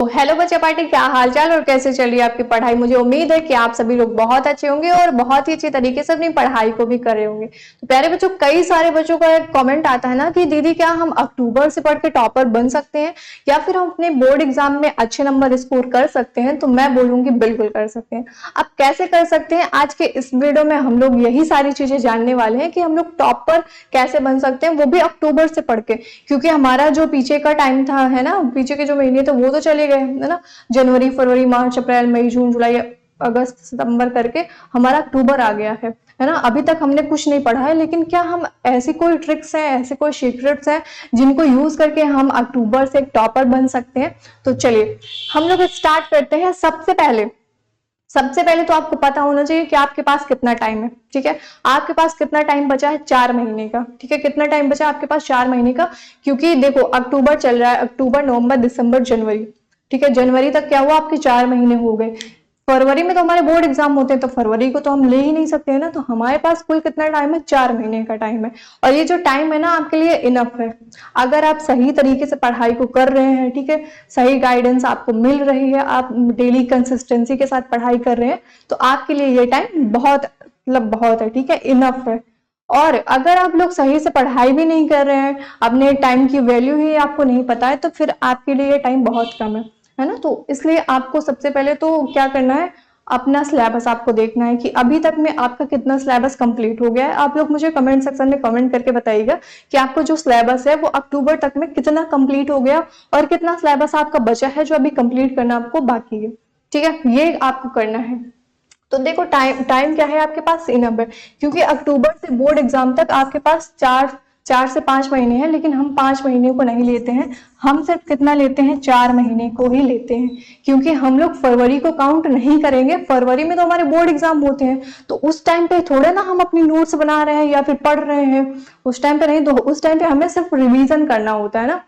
Hello बच्चे party, क्या हाल चाल और कैसे चल रही है आपकी पढ़ाई। मुझे उम्मीद है कि आप सभी लोग बहुत अच्छे होंगे और बहुत ही अच्छे तरीके से अपनी पढ़ाई को भी कर रहे होंगे। तो प्यारे बच्चों, कई सारे बच्चों का एक कमेंट आता है ना कि दीदी क्या हम अक्टूबर से पढ़ के टॉपर बन सकते हैं या फिर हम अपने बोर्ड एग्जाम में अच्छे नंबर स्कोर कर सकते हैं। तो मैं बोलूंगी बिल्कुल कर सकते हैं। आप कैसे कर सकते हैं, आज के इस वीडियो में हम लोग यही सारी चीजें जानने वाले हैं कि हम लोग टॉपर कैसे बन सकते हैं, वो भी अक्टूबर से पढ़ के। क्योंकि हमारा जो पीछे का टाइम था है ना, पीछे के जो महीने थे वो तो चले गए है ना। जनवरी, फरवरी, मार्च, अप्रैल, मई, जून, जुलाई, अगस्त, सितंबर करके हमारा अक्टूबर आ गया है ना। अभी तक हमने कुछ नहीं पढ़ा है, लेकिन क्या हम ऐसी कोई ट्रिक्स हैं, ऐसे कोई सीक्रेट्स हैं जिनको यूज करके हम अक्टूबर से एक टॉपर बन सकते हैं। तो चलिए हम लोग स्टार्ट करते हैं। सबसे पहले तो आपको पता होना चाहिए कि आपके पास कितना टाइम है। ठीक है, आपके पास कितना टाइम बचा है, 4 महीने का। ठीक है, कितना टाइम बचा आपके पास, 4 महीने का। क्योंकि देखो अक्टूबर चल रहा है, अक्टूबर, नवंबर, दिसंबर, जनवरी। ठीक है, जनवरी तक क्या हुआ, आपके 4 महीने हो गए। फरवरी में तो हमारे बोर्ड एग्जाम होते हैं, तो फरवरी को तो हम ले ही नहीं सकते हैं ना। तो हमारे पास कुल कितना टाइम है, 4 महीने का टाइम है। और ये जो टाइम है ना आपके लिए इनफ है। अगर आप सही तरीके से पढ़ाई को कर रहे हैं, ठीक है, सही गाइडेंस आपको मिल रही है, आप डेली कंसिस्टेंसी के साथ पढ़ाई कर रहे हैं, तो आपके लिए ये टाइम बहुत मतलब बहुत है। ठीक है, इनफ है। और अगर आप लोग सही से पढ़ाई भी नहीं कर रहे हैं, अपने टाइम की वैल्यू ही आपको नहीं पता है, तो फिर आपके लिए ये टाइम बहुत कम है ना। तो इसलिए आपको सबसे पहले तो क्या करना है, अपना सिलेबस आपको देखना है कि अभी तक में आपका कितना सिलेबस कंप्लीट हो गया है। आप लोग मुझे कमेंट सेक्शन में कमेंट करके बताइएगा कि आपको जो सिलेबस है वो अक्टूबर तक में कितना कंप्लीट हो गया और कितना सिलेबस आपका बचा है जो अभी कंप्लीट करना आपको बाकी है। ठीक है, ये आपको करना है। तो देखो टाइम टाइम क्या है आपके पास, इनफ है। क्योंकि अक्टूबर से बोर्ड एग्जाम तक आपके पास 4 से 5 महीने हैं, लेकिन हम 5 महीने को नहीं लेते हैं। हम सिर्फ कितना लेते हैं, 4 महीने को ही लेते हैं। क्योंकि हम लोग फरवरी को काउंट नहीं करेंगे। फरवरी में तो हमारे बोर्ड एग्जाम होते हैं, तो उस टाइम पे थोड़े ना हम अपनी नोट्स बना रहे हैं या फिर पढ़ रहे हैं। उस टाइम पे नहीं, तो उस टाइम पे हमें सिर्फ रिवीजन करना होता है ना।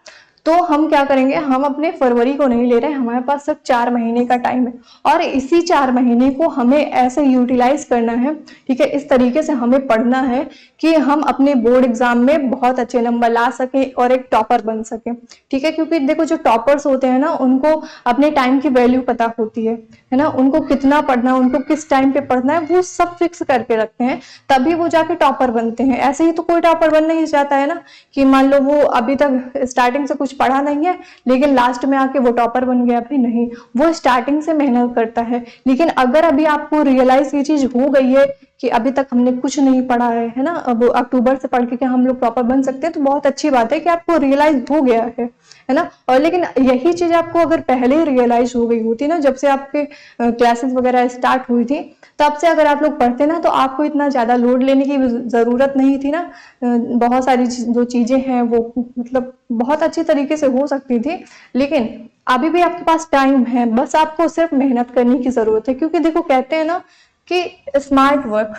तो हम क्या करेंगे, हम अपने फरवरी को नहीं ले रहे हैं, हमारे पास सिर्फ 4 महीने का टाइम है। और इसी 4 महीने को हमें ऐसे यूटिलाइज करना है, ठीक है, इस तरीके से हमें पढ़ना है कि हम अपने बोर्ड एग्जाम में बहुत अच्छे नंबर ला सके और एक टॉपर बन सके। ठीक है, क्योंकि देखो जो टॉपर्स होते हैं ना, उनको अपने टाइम की वैल्यू पता होती है ना। उनको कितना पढ़ना है, उनको किस टाइम पे पढ़ना है, वो सब फिक्स करके रखते हैं, तभी वो जाके टॉपर बनते हैं। ऐसे ही तो कोई टॉपर बन नहीं जाता है ना, कि मान लो वो अभी तक स्टार्टिंग से कुछ पढ़ा नहीं है लेकिन लास्ट में आके वो टॉपर बन गया। भी नहीं, वो स्टार्टिंग से मेहनत करता है। लेकिन अगर अभी आपको रियलाइज ये चीज हो गई है कि अभी तक हमने कुछ नहीं पढ़ा है ना, अब अक्टूबर से पढ़ के क्या हम लोग टॉपर बन सकते हैं, तो बहुत अच्छी बात है कि आपको रियलाइज हो गया है ना। और लेकिन यही चीज आपको अगर पहले ही रियलाइज हो गई होती ना, जब से आपके क्लासेस वगैरह स्टार्ट हुई थी, तब से अगर आप लोग पढ़ते ना, तो आपको इतना ज्यादा लोड लेने की जरूरत नहीं थी ना। बहुत सारी जो चीजें हैं वो मतलब बहुत अच्छी तरीके से हो सकती थी। लेकिन अभी भी आपके पास टाइम है, बस आपको सिर्फ मेहनत करने की जरूरत है। क्योंकि देखो कहते हैं ना कि स्मार्ट वर्क,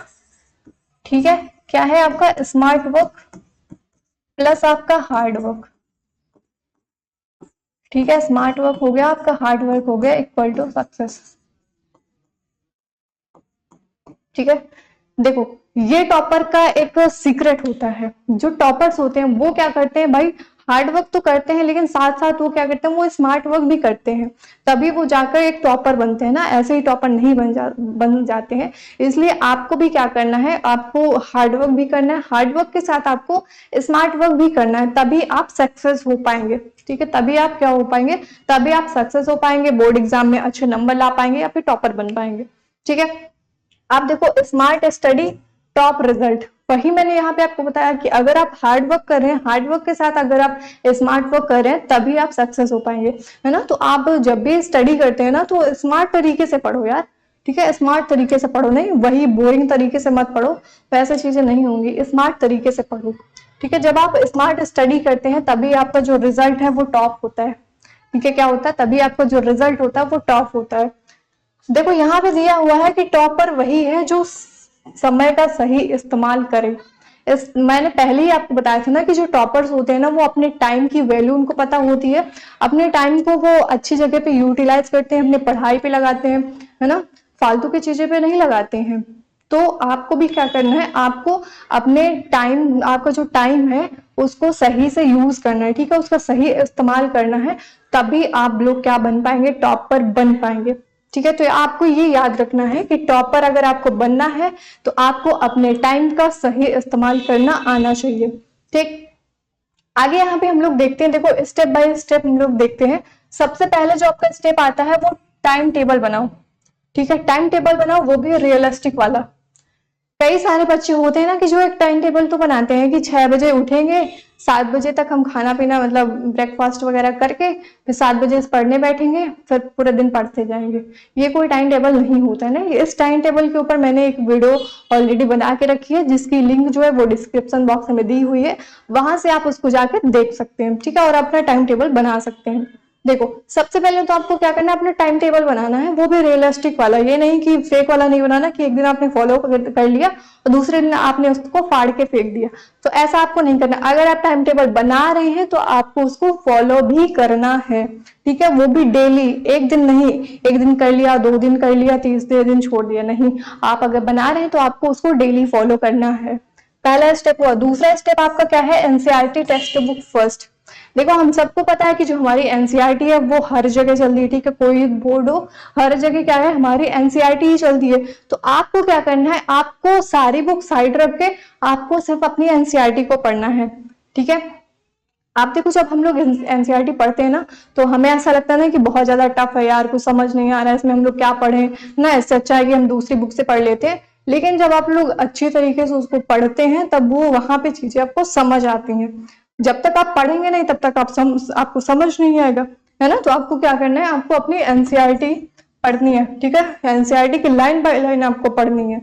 ठीक है, क्या है आपका, स्मार्ट वर्क प्लस आपका हार्ड वर्क। ठीक है, स्मार्ट वर्क हो गया आपका, हार्ड वर्क हो गया, इक्वल टू सक्सेस। ठीक है, देखो ये टॉपर का एक सीक्रेट होता है। जो टॉपर्स होते हैं वो क्या करते हैं भाई, हार्ड वर्क तो करते हैं, लेकिन साथ साथ वो क्या करते हैं, वो स्मार्ट वर्क भी करते हैं। तभी वो जाकर एक टॉपर बनते हैं ना, ऐसे ही टॉपर नहीं बन जाते हैं। इसलिए आपको भी क्या करना है, आपको हार्ड वर्क भी करना है, हार्ड वर्क के साथ आपको स्मार्ट वर्क भी करना है, तभी आप सक्सेस हो पाएंगे। ठीक है, तभी आप क्या हो पाएंगे, तभी आप सक्सेस हो पाएंगे, बोर्ड एग्जाम में अच्छे नंबर ला पाएंगे या फिर टॉपर बन पाएंगे। ठीक है, आप देखो स्मार्ट स्टडी टॉप रिजल्ट, वही मैंने यहाँ पे आपको बताया कि अगर आप हार्ड वर्क कर रहे हैं, हार्ड वर्क के साथ अगर आप स्मार्ट वर्क कर रहे हैं, तभी आप सक्सेस हो पाएंगे, है ना। तो आप जब भी स्टडी करते हैं ना, तो स्मार्ट तरीके से पढ़ो यार। ठीक है, स्मार्ट तरीके से पढ़ो, नहीं वही बोरिंग तरीके से मत पढ़ो, वैसे चीजें नहीं होंगी, स्मार्ट तरीके से पढ़ो। ठीक है, जब आप स्मार्ट स्टडी करते हैं तभी आपका जो रिजल्ट है वो टॉप होता है। ठीक है, क्या होता है, तभी आपका जो रिजल्ट होता है वो टॉप होता है। देखो यहाँ पे दिया हुआ है कि टॉपर वही है जो समय का सही इस्तेमाल करे। मैंने पहले ही आपको बताया था ना कि जो टॉपर्स होते हैं ना, वो अपने टाइम की वैल्यू उनको पता होती है। अपने टाइम को वो अच्छी जगह पे यूटिलाइज करते हैं, अपने पढ़ाई पे लगाते हैं, है ना, फालतू की चीजें पे नहीं लगाते हैं। तो आपको भी क्या करना है, आपको अपने टाइम, आपका जो टाइम है उसको सही से यूज करना है, ठीक है, उसका सही इस्तेमाल करना है, तभी आप लोग क्या बन पाएंगे, टॉपर बन पाएंगे। ठीक है, तो आपको ये याद रखना है कि टॉपर अगर आपको बनना है तो आपको अपने टाइम का सही इस्तेमाल करना आना चाहिए। ठीक, आगे यहाँ पे हम लोग देखते हैं, देखो स्टेप बाय स्टेप हम लोग देखते हैं। सबसे पहले जो आपका स्टेप आता है वो टाइम टेबल बनाओ। ठीक है, टाइम टेबल बनाओ, वो भी रियलिस्टिक वाला। कई सारे बच्चे होते हैं ना कि जो एक टाइम टेबल तो बनाते हैं कि 6 बजे उठेंगे, 7 बजे तक हम खाना पीना मतलब ब्रेकफास्ट वगैरह करके फिर 7 बजे पढ़ने बैठेंगे, फिर पूरे दिन पढ़ते जाएंगे। ये कोई टाइम टेबल नहीं होता है ना। इस टाइम टेबल के ऊपर मैंने एक वीडियो ऑलरेडी बना के रखी है, जिसकी लिंक जो है वो डिस्क्रिप्शन बॉक्स में दी हुई है, वहां से आप उसको जाकर देख सकते हैं। ठीक है, और अपना टाइम टेबल बना सकते हैं। देखो सबसे पहले तो आपको क्या करना है, अपना टाइम टेबल बनाना है, वो भी रियलिस्टिक वाला। ये नहीं कि फेक वाला नहीं बनाना कि एक दिन आपने फॉलो कर लिया और दूसरे दिन आपने उसको फाड़ के फेंक दिया, तो ऐसा आपको नहीं करना। अगर आप टाइम टेबल बना रहे हैं तो आपको उसको फॉलो भी करना है। ठीक है, वो भी डेली, एक दिन नहीं, एक दिन कर लिया, 2 दिन कर लिया, तीसरे दिन छोड़ दिया, नहीं। आप अगर बना रहे हैं तो आपको उसको डेली फॉलो करना है। पहला स्टेप हुआ। दूसरा स्टेप आपका क्या है, एनसीईआरटी टेक्स्ट बुक फर्स्ट। देखो हम सबको पता है कि जो हमारी एनसीईआरटी है वो हर जगह चलती है। ठीक है, कोई बोर्ड हो, हर जगह क्या है, हमारी एनसीईआरटी ही चलती है। तो आपको क्या करना है, आपको सारी बुक साइड रख के आपको सिर्फ अपनी एनसीईआरटी को पढ़ना है। ठीक है, आप देखो जब हम लोग एनसीईआरटी पढ़ते हैं ना, तो हमें ऐसा लगता है ना कि बहुत ज्यादा टफ है यार, कुछ समझ नहीं आ रहा है इसमें, हम लोग क्या पढ़ें ना, इससे अच्छा है कि हम दूसरी बुक से पढ़ लेते हैं। लेकिन जब आप लोग अच्छी तरीके से उसको पढ़ते हैं तब वो वहां पे चीजें आपको समझ आती हैं। जब तक आप पढ़ेंगे नहीं तब तक आपको समझ नहीं आएगा, है ना। तो आपको क्या करना है, आपको अपनी एनसीईआरटी पढ़नी है। ठीक है, एनसीईआरटी की लाइन बाय लाइन आपको पढ़नी है।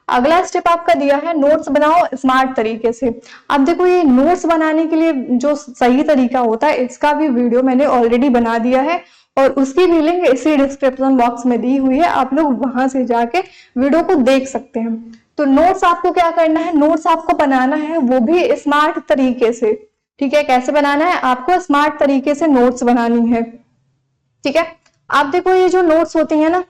अगला स्टेप आपका दिया है, नोट्स बनाओ स्मार्ट तरीके से। अब देखो ये नोट्स बनाने के लिए जो सही तरीका होता है, इसका भी वीडियो मैंने ऑलरेडी बना दिया है और उसकी भी लिंक इसी डिस्क्रिप्शन बॉक्स में दी हुई है, आप लोग वहां से जाके वीडियो को देख सकते हैं। तो नोट्स आपको क्या करना है, नोट्स आपको बनाना है वो भी स्मार्ट तरीके से। ठीक है, कैसे बनाना है, आपको स्मार्ट तरीके से नोट्स बनानी है। ठीक है, आप देखो ये जो नोट्स होती है ना,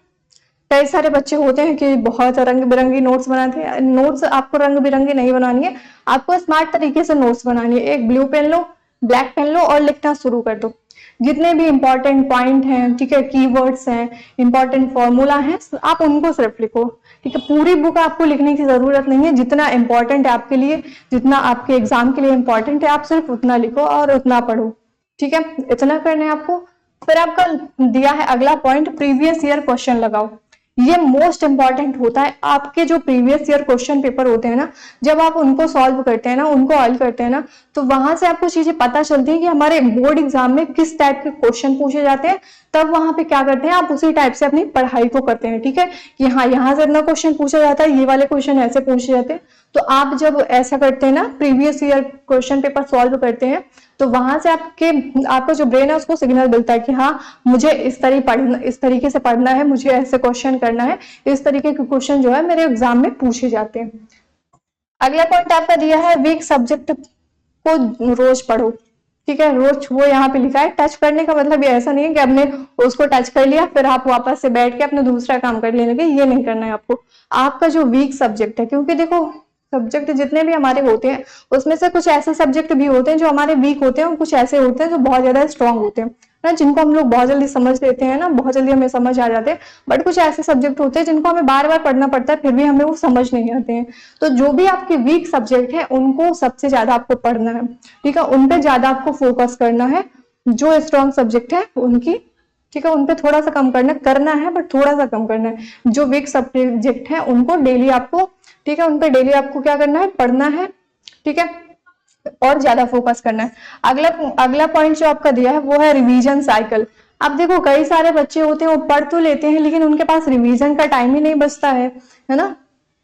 कई सारे बच्चे होते हैं कि बहुत रंग बिरंगी नोट्स बनाते हैं। नोट्स आपको रंग बिरंगी नहीं बनानी है, आपको स्मार्ट तरीके से नोट्स बनानी है। एक ब्लू पेन लो, ब्लैक पेन लो और लिखना शुरू कर दो। जितने भी इंपॉर्टेंट पॉइंट हैं, ठीक है, कीवर्ड्स हैं, इंपॉर्टेंट फॉर्मूला हैं, आप उनको सिर्फ लिखो। ठीक है, पूरी बुक आपको लिखने की जरूरत नहीं है, जितना इंपॉर्टेंट है आपके लिए, जितना आपके एग्जाम के लिए इंपॉर्टेंट है, आप सिर्फ उतना लिखो और उतना पढ़ो। ठीक है, इतना करना है आपको। फिर आपका दिया है अगला पॉइंट, प्रीवियस ईयर क्वेश्चन लगाओ। ये मोस्ट इंपॉर्टेंट होता है। आपके जो प्रीवियस ईयर क्वेश्चन पेपर होते हैं ना, जब आप उनको सॉल्व करते हैं ना, उनको हल करते हैं ना, तो वहां से आपको चीजें पता चलती है कि हमारे बोर्ड एग्जाम में किस टाइप के क्वेश्चन पूछे जाते हैं। तब वहां पे क्या करते हैं, आप उसी टाइप से अपनी पढ़ाई को करते हैं। ठीक है, कि हाँ यहाँ से इतना क्वेश्चन पूछा जाता है, ये वाले क्वेश्चन ऐसे पूछे जाते हैं। तो आप जब ऐसा करते हैं ना, previous year question paper solve करते हैं, तो वहां से आपका जो ब्रेन है उसको सिग्नल मिलता है कि हाँ मुझे इस तरीके से पढ़ना है, मुझे ऐसे क्वेश्चन करना है, इस तरीके के क्वेश्चन जो है मेरे एग्जाम में पूछे जाते हैं। अगला पॉइंट आपका दिया है, वीक सब्जेक्ट को रोज पढ़ो। ठीक है, रोज वो यहाँ पे लिखा है। टच करने का मतलब ये ऐसा नहीं है कि आपने उसको टच कर लिया फिर आप वापस से बैठ के अपना दूसरा काम कर लेने के, ये नहीं करना है आपको। आपका जो वीक सब्जेक्ट है, क्योंकि देखो सब्जेक्ट जितने भी हमारे होते हैं उसमें से कुछ ऐसे सब्जेक्ट भी होते हैं जो हमारे वीक होते हैं और कुछ ऐसे होते हैं जो बहुत ज्यादा स्ट्रांग होते हैं ना, जिनको हम लोग बहुत जल्दी समझ लेते हैं ना, बहुत जल्दी हमें समझ आ जाते हैं। बट कुछ ऐसे सब्जेक्ट होते हैं जिनको हमें बार बार पढ़ना पड़ता है, फिर भी हमें वो समझ नहीं आते हैं। तो जो भी आपके वीक सब्जेक्ट है उनको सबसे ज्यादा आपको पढ़ना है। ठीक है, उन पे ज्यादा आपको फोकस करना है। जो स्ट्रांग सब्जेक्ट है उनकी, ठीक है, उनपे थोड़ा सा कम करना है, बट थोड़ा सा कम करना है। जो वीक सब्जेक्ट है उनको डेली आपको, ठीक है, उनपे डेली आपको क्या करना है, पढ़ना है। ठीक है, और ज्यादा फोकस करना है। अगला पॉइंट जो आपका दिया है वो है रिवीजन साइकिल। अब देखो कई सारे बच्चे होते हैं वो पढ़ तो लेते हैं लेकिन उनके पास रिवीजन का टाइम ही नहीं बचता है ना।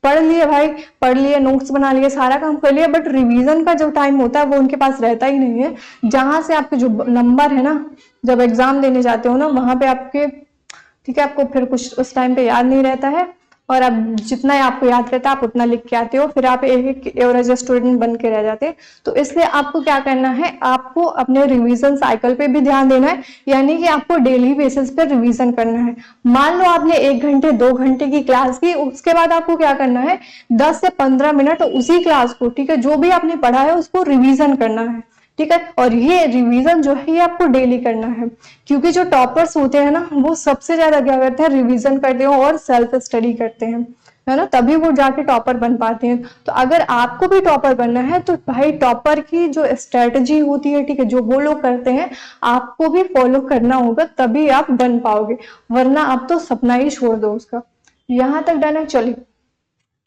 पढ़ लिए भाई, पढ़ लिए, नोट्स बना लिए, सारा काम कर लिया, बट रिवीजन का जो टाइम होता है वो उनके पास रहता ही नहीं है। जहां से आपके जो नंबर है ना, जब एग्जाम देने जाते हो ना, वहां पे आपके, ठीक है, आपको फिर कुछ उस टाइम पे याद नहीं रहता है और अब जितना आपको याद रहता है आप उतना लिख के आते हो, फिर आप एक एवरेज स्टूडेंट बन के रह जाते हैं। तो इसलिए आपको क्या करना है, आपको अपने रिवीजन साइकिल पे भी ध्यान देना है, यानी कि आपको डेली बेसिस पे रिवीजन करना है। मान लो आपने 1 घंटे 2 घंटे की क्लास की, उसके बाद आपको क्या करना है 10 से 15 मिनट उसी क्लास को, ठीक है, जो भी आपने पढ़ा है उसको रिवीजन करना है, ठीक है। और ये रिवीजन जो है ये आपको डेली करना है, क्योंकि जो टॉपर्स होते हैं ना वो सबसे ज्यादा क्या करते हैं, रिवीजन करते हैं और सेल्फ स्टडी करते हैं, है ना, तभी वो जाके टॉपर बन पाते हैं। तो अगर आपको भी टॉपर बनना है तो भाई टॉपर की जो स्ट्रेटजी होती है, ठीक है, जो वो लोग करते हैं आपको भी फॉलो करना होगा, तभी आप बन पाओगे, वरना आप तो सपना ही छोड़ दो उसका। यहां तक डन है। चलिए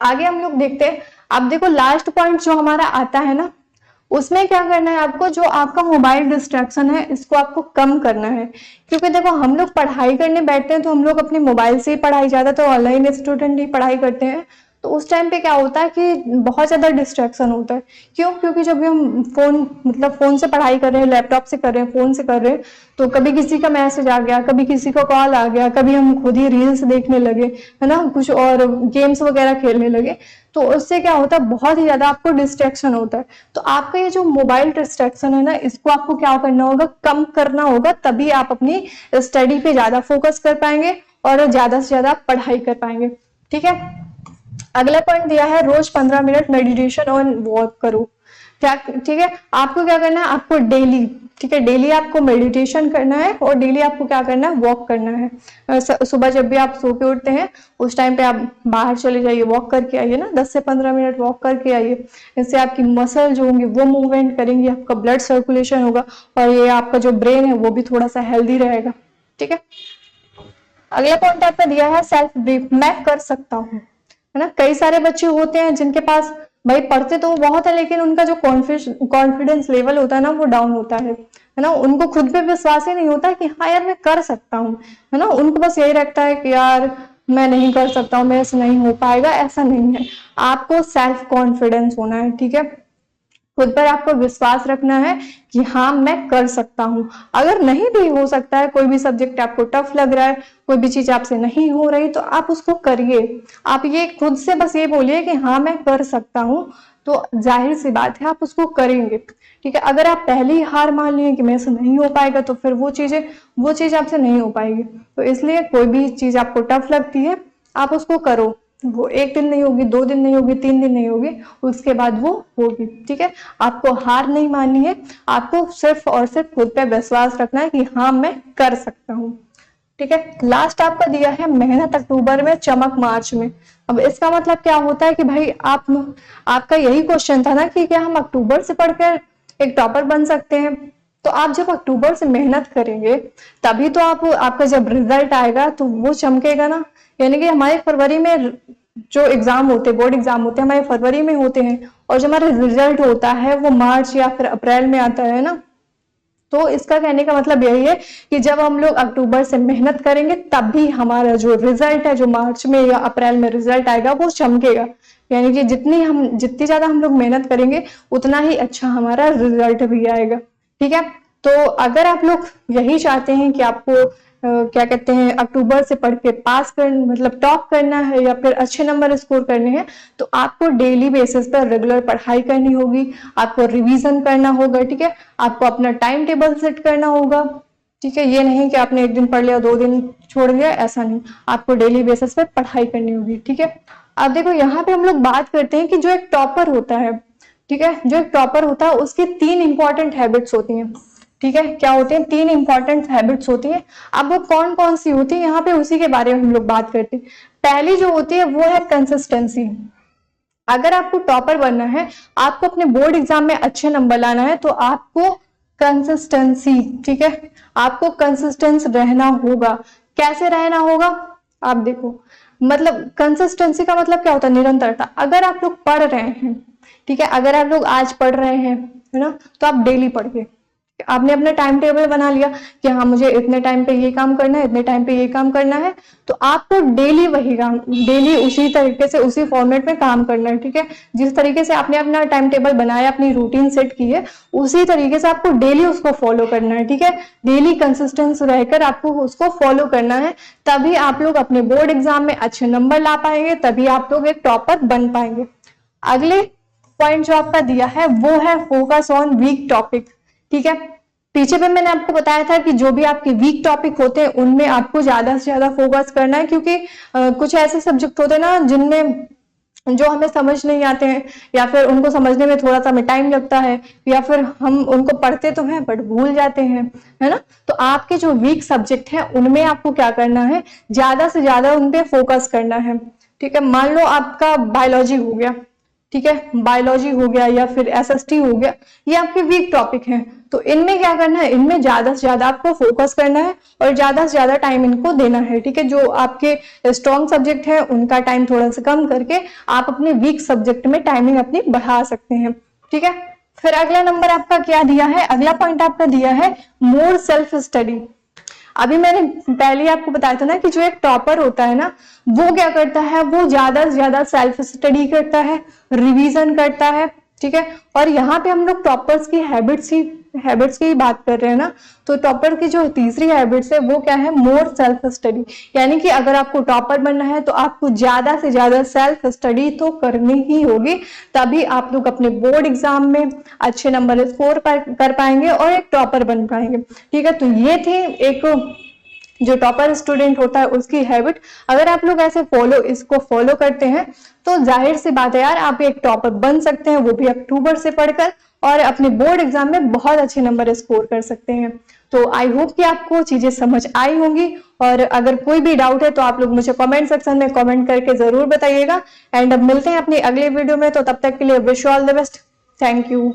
आगे हम लोग देखते हैं। अब देखो लास्ट पॉइंट जो हमारा आता है ना, उसमें क्या करना है आपको, जो आपका मोबाइल डिस्ट्रैक्शन है इसको आपको कम करना है। क्योंकि देखो हम लोग पढ़ाई करने बैठते हैं तो हम लोग अपने मोबाइल से ही पढ़ाई, ज्यादा तो ऑनलाइन स्टूडेंट ही पढ़ाई करते हैं, तो उस टाइम पे क्या होता है कि बहुत ज्यादा डिस्ट्रैक्शन होता है। क्यों? क्योंकि जब भी हम फोन मतलब फोन से पढ़ाई कर रहे हैं, लैपटॉप से कर रहे हैं, फोन से कर रहे हैं, तो कभी किसी का मैसेज आ गया, कभी किसी का कॉल आ गया, कभी हम खुद ही रील्स देखने लगे, है ना, कुछ और गेम्स वगैरह खेलने लगे, तो उससे क्या होता है बहुत ही ज्यादा आपको डिस्ट्रैक्शन होता है। तो आपका ये जो मोबाइल डिस्ट्रैक्शन है ना, इसको आपको क्या करना होगा, कम करना होगा, तभी आप अपनी स्टडी पे ज्यादा फोकस कर पाएंगे और ज्यादा से ज्यादा पढ़ाई कर पाएंगे, ठीक है। अगला पॉइंट दिया है रोज 15 मिनट मेडिटेशन और वॉक करो, क्या, ठीक है। आपको क्या करना है, आपको डेली, ठीक है, डेली आपको मेडिटेशन करना है और डेली आपको क्या करना है, वॉक करना है। सुबह जब भी आप सो के उठते हैं उस टाइम पे आप बाहर चले जाइए, वॉक करके आइए ना, 10 से 15 मिनट वॉक करके आइए। इससे आपकी मसल जो होंगी वो मूवमेंट करेंगी, आपका ब्लड सर्कुलेशन होगा और ये आपका जो ब्रेन है वो भी थोड़ा सा हेल्दी रहेगा, ठीक है। अगला पॉइंट आपका दिया है सेल्फ ब्रीफ, मैं कर सकता हूँ, है ना। कई सारे बच्चे होते हैं जिनके पास भाई पढ़ते तो बहुत है लेकिन उनका जो कॉन्फिडेंस लेवल होता है ना वो डाउन होता है ना, उनको खुद पे विश्वास ही नहीं होता कि हाँ यार मैं कर सकता हूँ, है ना, उनको बस यही रखता है कि यार मैं नहीं कर सकता हूँ, मेरे से नहीं हो पाएगा। ऐसा नहीं है, आपको सेल्फ कॉन्फिडेंस होना है, ठीक है, खुद पर आपको विश्वास रखना है कि हाँ मैं कर सकता हूँ। अगर नहीं भी हो सकता है, कोई भी सब्जेक्ट आपको टफ लग रहा है, कोई भी चीज आपसे नहीं हो रही, तो आप उसको करिए। आप ये खुद से बस ये बोलिए कि हाँ मैं कर सकता हूँ, तो जाहिर सी बात है आप उसको करेंगे, ठीक है। अगर आप पहले ही हार मान लिए कि मेरे से नहीं हो पाएगा तो फिर वो चीज आपसे नहीं हो पाएगी। तो इसलिए कोई भी चीज आपको टफ लगती है आप उसको करो, वो 1 दिन नहीं होगी, 2 दिन नहीं होगी, 3 दिन नहीं होगी, उसके बाद वो होगी, ठीक है। आपको हार नहीं माननी है, आपको सिर्फ और सिर्फ खुद पे विश्वास रखना है कि हाँ मैं कर सकता हूँ, ठीक है। लास्ट आपका दिया है मेहनत अक्टूबर में, चमक मार्च में। अब इसका मतलब क्या होता है कि भाई आपका यही क्वेश्चन था ना कि क्या हम अक्टूबर से पढ़कर एक टॉपर बन सकते हैं। तो आप जब अक्टूबर से मेहनत करेंगे तभी तो आपका जब रिजल्ट आएगा तो वो चमकेगा ना। यानी कि हमारे फरवरी में जो एग्जाम होते हैं, बोर्ड एग्जाम होते हैं, हमारे फरवरी में होते हैं और जो हमारा रिजल्ट होता है वो मार्च या फिर अप्रैल में आता है ना। तो इसका कहने का मतलब यही है कि जब हम लोग अक्टूबर से मेहनत करेंगे तभी हमारा जो रिजल्ट है, जो मार्च में या अप्रैल में रिजल्ट आएगा, वो चमकेगा। यानी कि जितनी ज्यादा हम लोग मेहनत करेंगे उतना ही अच्छा हमारा रिजल्ट भी आएगा, ठीक है। तो अगर आप लोग यही चाहते हैं कि आपको क्या कहते हैं अक्टूबर से पढ़ के पास कर मतलब टॉप करना है या फिर अच्छे नंबर स्कोर करने हैं, तो आपको डेली बेसिस पर रेगुलर पढ़ाई करनी होगी, आपको रिवीजन करना होगा, ठीक है। आपको अपना टाइम टेबल सेट करना होगा, ठीक है। ये नहीं कि आपने 1 दिन पढ़ लिया 2 दिन छोड़ दिया, ऐसा नहीं, आपको डेली बेसिस पर पढ़ाई करनी होगी, ठीक है। अब देखो यहाँ पे हम लोग बात करते हैं कि जो एक टॉपर होता है, ठीक है, जो एक टॉपर होता है उसकी 3 इंपॉर्टेंट हैबिट्स होती हैं, ठीक है। क्या होते हैं? 3 इंपॉर्टेंट हैबिट्स होती है। अब वो कौन कौन सी होती है यहाँ पे उसी के बारे में हम लोग बात करते हैं। पहली जो होती है वो है कंसिस्टेंसी। अगर आपको टॉपर बनना है, आपको अपने बोर्ड एग्जाम में अच्छे नंबर लाना है, तो आपको कंसिस्टेंसी, ठीक है, आपको कंसिस्टेंस रहना होगा। कैसे रहना होगा? आप देखो, मतलब कंसिस्टेंसी का मतलब क्या होता है? निरंतरता। अगर आप लोग पढ़ रहे हैं, ठीक है, अगर आप लोग आज पढ़ रहे हैं, है ना, तो आप डेली पढ़िए, आपने अपना टाइम टेबल बना लिया कि हाँ मुझे इतने टाइम पे ये काम करना है, इतने टाइम पे ये काम करना है, तो आपको डेली वही काम, डेली उसी तरीके से उसी फॉर्मेट में काम करना है, ठीक है। जिस तरीके से आपने अपना टाइम टेबल बनाया, अपनी रूटीन सेट की है, उसी तरीके से आपको डेली उसको फॉलो करना है, ठीक है। डेली कंसिस्टेंस रहकर आपको उसको फॉलो करना है, तभी आप लोग अपने बोर्ड एग्जाम में अच्छे नंबर ला पाएंगे, तभी आप लोग एक टॉपर बन पाएंगे। अगले पॉइंट जो आपका दिया है वो है फोकस ऑन वीक टॉपिक, ठीक है। पीछे पे मैंने आपको बताया था कि जो भी आपके वीक टॉपिक होते हैं उनमें आपको ज्यादा से ज्यादा फोकस करना है, क्योंकि कुछ ऐसे सब्जेक्ट होते हैं ना जिनमें जो हमें समझ नहीं आते हैं, या फिर उनको समझने में थोड़ा सा हमें टाइम लगता है, या फिर हम उनको पढ़ते तो हैं बट भूल जाते हैं, है ना। तो आपके जो वीक सब्जेक्ट हैं उनमें आपको क्या करना है, ज्यादा से ज्यादा उन पे फोकस करना है, ठीक है। मान लो आपका बायोलॉजी हो गया, ठीक है, बायोलॉजी हो गया या फिर एसएसटी हो गया, ये आपके वीक टॉपिक हैं, तो इनमें क्या करना है, इनमें ज्यादा से ज्यादा आपको फोकस करना है और ज्यादा से ज्यादा टाइम इनको देना है, ठीक है। जो आपके स्ट्रॉन्ग सब्जेक्ट है उनका टाइम थोड़ा सा कम करके आप अपने वीक सब्जेक्ट में टाइमिंग अपनी बढ़ा सकते हैं, ठीक है। फिर अगला नंबर आपका क्या दिया है, अगला पॉइंट आपका दिया है मोर सेल्फ स्टडी। अभी मैंने पहले आपको बताया था ना कि जो एक टॉपर होता है ना, वो क्या करता है, वो ज्यादा से ज्यादा सेल्फ स्टडी करता है, रिवीजन करता है, ठीक है। और यहाँ पे हम लोग टॉपर्स की हैबिट्स की बात कर रहे हैं ना, तो टॉपर की जो तीसरी हैबिट्स है वो क्या है, मोर सेल्फ स्टडी। यानी कि अगर आपको टॉपर बनना है तो आपको ज्यादा से ज्यादा सेल्फ स्टडी तो करनी ही होगी, तभी आप लोग अपने बोर्ड एग्जाम में अच्छे नंबर स्कोर कर पाएंगे और एक टॉपर बन पाएंगे, ठीक है। तो ये थी एक जो टॉपर स्टूडेंट होता है उसकी हैबिट। अगर आप लोग ऐसे इसको फॉलो करते हैं तो जाहिर सी बात है यार, आप एक टॉपर बन सकते हैं, वो भी अक्टूबर से पढ़कर, और अपने बोर्ड एग्जाम में बहुत अच्छे नंबर स्कोर कर सकते हैं। तो आई होप कि आपको चीजें समझ आई होंगी, और अगर कोई भी डाउट है तो आप लोग मुझे कमेंट सेक्शन में कमेंट करके जरूर बताइएगा। एंड अब मिलते हैं अपनी अगले वीडियो में, तो तब तक के लिए wish you all the best. Thank you.